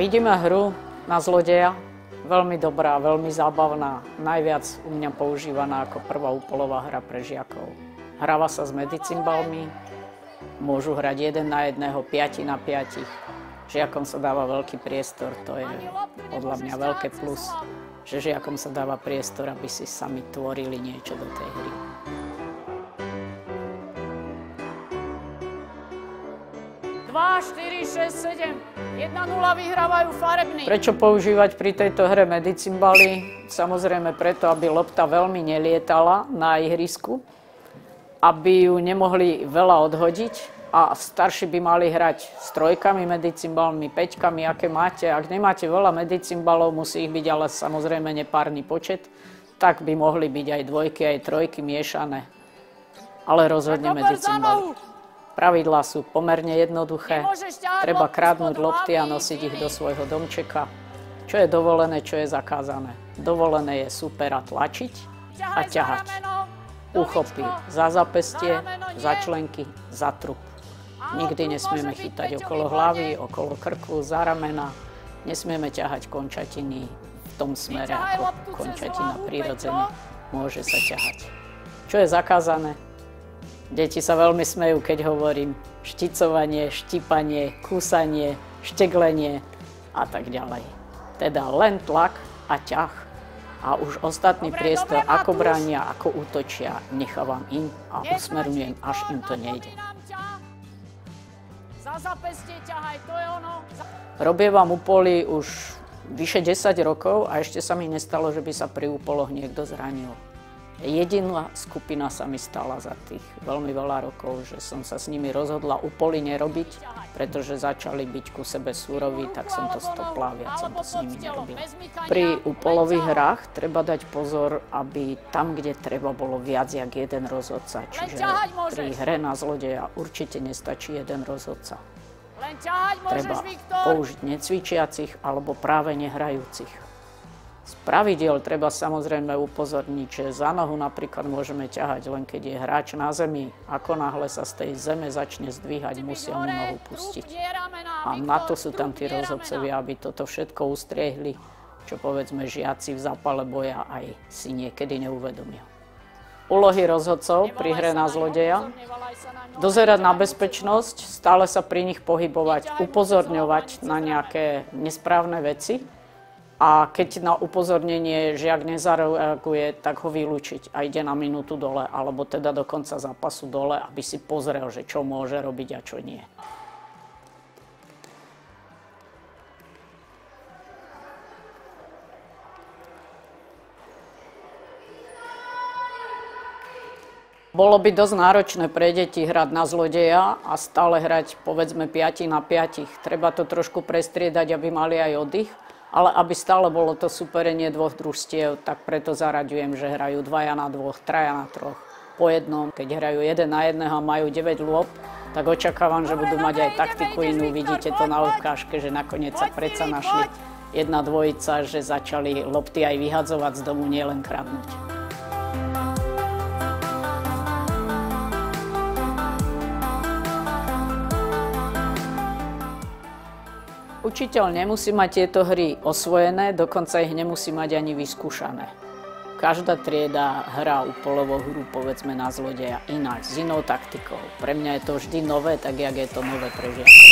Vidíme hru na zlodeja. Veľmi dobrá, veľmi zábavná. Najviac u mňa používaná ako prvá úpolová hra pre žiakov. Hráva sa s medicimbalmi. Môžu hrať 1 na 1, 5 na 5. Žiakom sa dáva veľký priestor. To je podľa mňa veľké plus, že žiakom sa dáva priestor, aby si sami tvorili niečo do tej hry. Dva, 4, 6, 7. 1-0 vyhrávajú farební. Prečo používať pri tejto hre medicimbaly? Samozrejme preto, aby lopta veľmi nelietala na ihrisku, aby ju nemohli veľa odhodiť a starší by mali hrať s trojkami medicimbalmi, 5-kami, aké máte. Ak nemáte veľa medicimbalov, musí ich byť ale samozrejme nepárny počet, tak by mohli byť aj dvojky, aj trojky miešané. Ale rozhodne medicimbaly. Pravidlá sú pomerne jednoduché. Treba krádnuť lopty a nosiť ich do svojho domčeka. Čo je dovolené, čo je zakázané. Dovolené je supera tlačiť a ťahať. Uchopy za zápestie, za členky, za trup. Nikdy nesmieme chytať okolo hlavy, okolo krku, za ramena. Nesmieme ťahať končatiny v tom smere, ako končatina prirodzene môže sa ťahať. Čo je zakázané? Deti sa veľmi smejú, keď hovorím šticovanie, štípanie, kúsanie, šteglenie a tak ďalej. Teda len tlak a ťah a už ostatný priestor, ako bránia, ako útočia, nechávam im a usmerňujem, až im to nejde. Robievam úpoly už vyše 10 rokov a ešte sa mi nestalo, že by sa pri úpoloch niekto zranil. Jediná skupina sa mi stala za tých veľmi veľa rokov, že som sa s nimi rozhodla úpoly nerobiť, pretože začali byť ku sebe súroví, tak som to stopla, viac som to s nimi nerobila. Pri úpolových hrách treba dať pozor, aby tam, kde treba, bolo viac jak jeden rozhodca. Čiže pri hre na zlodeja určite nestačí jeden rozhodca. Treba použiť necvičiacich alebo práve nehrajúcich. Z pravidiel treba samozrejme upozorniť, že za nohu napríklad môžeme ťahať len keď je hráč na zemi. Ako náhle sa z tej zeme začne zdvíhať, musia mu nohu pustiť. A na to sú tam tí rozhodcovia, aby toto všetko ustriehli, čo povedzme žiaci v zápale boja aj si niekedy neuvedomia. Úlohy rozhodcov pri hre na zlodeja: dozerať na bezpečnosť, stále sa pri nich pohybovať, upozorňovať na nejaké nesprávne veci. A keď na upozornenie žiak nezareaguje, tak ho vylúčiť a ide na minútu dole, alebo teda do konca zápasu dole, aby si pozrel, že čo môže robiť a čo nie. Bolo by dosť náročné pre deti hrať na zlodeja a stále hrať povedzme 5 na 5. Treba to trošku prestriedať, aby mali aj oddych. Ale aby stále bolo to superenie dvoch družstiev, tak preto zaraďujem, že hrajú 2 na 2, 3 na 3, po jednom. Keď hrajú 1 na 1 a majú 9 lôb, tak očakávam, že budú mať aj taktiku inú. Vidíte to na ukážke, že nakoniec sa predsa našli jedna dvojica, že začali lopty aj vyhadzovať z domu, nielen kradnúť. Učiteľ nemusí mať tieto hry osvojené, dokonca ich nemusí mať ani vyskúšané. Každá trieda hrá úpolovú hru, povedzme na zlodeja, ináč, s inou taktikou. Pre mňa je to vždy nové, tak jak je to nové pre žiakov.